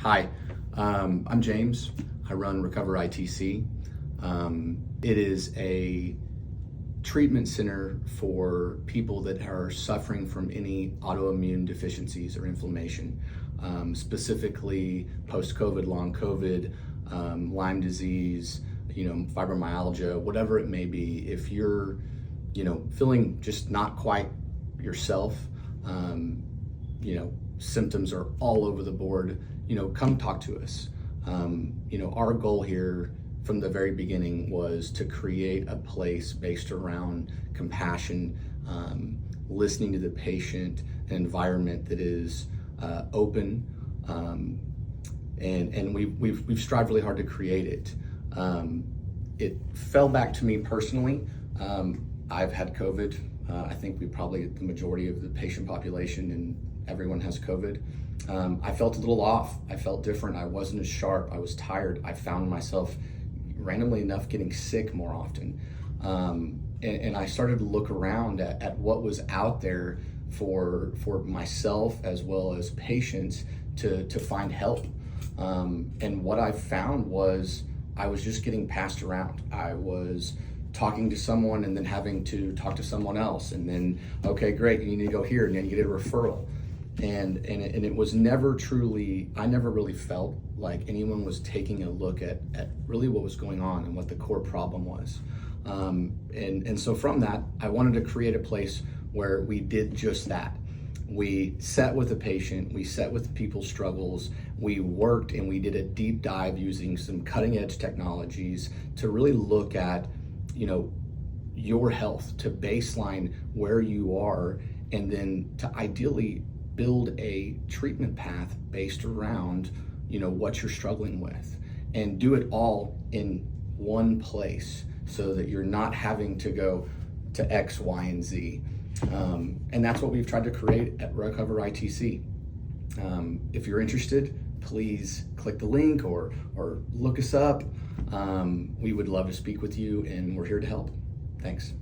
Hi, I'm James. I run Recover ITC. It is a treatment center for people that are suffering from any autoimmune deficiencies or inflammation, specifically post-COVID, long COVID, Lyme disease, fibromyalgia, whatever it may be. If you're, feeling just not quite yourself, symptoms are all over the board, come talk to us. Our goal here from the very beginning was to create a place based around compassion, listening to the patient, an environment that is open, and we've strived really hard to create it. It fell back to me personally. I've had COVID. I think the majority of the patient population and everyone has COVID. I felt a little off. I felt different. I wasn't as sharp. I was tired. I found myself randomly enough getting sick more often. And I started to look around at what was out there for myself as well as patients to find help. And what I found was I was just getting passed around. I was talking to someone and then having to talk to someone else, and then, okay, great, you need to go here, and then you get a referral. And it was never truly, I never really felt like anyone was taking a look at really what was going on and what the core problem was. And so from that, I wanted to create a place where we did just that. We sat with the patient, we sat with people's struggles, we worked and we did a deep dive using some cutting edge technologies to really look at, your health, to baseline where you are, and then to ideally build a treatment path based around, what you're struggling with, and do it all in one place so that you're not having to go to X, Y, and Z. And that's what we've tried to create at Recover ITC. If you're interested, please click the link or look us up. We would love to speak with you, and we're here to help. Thanks.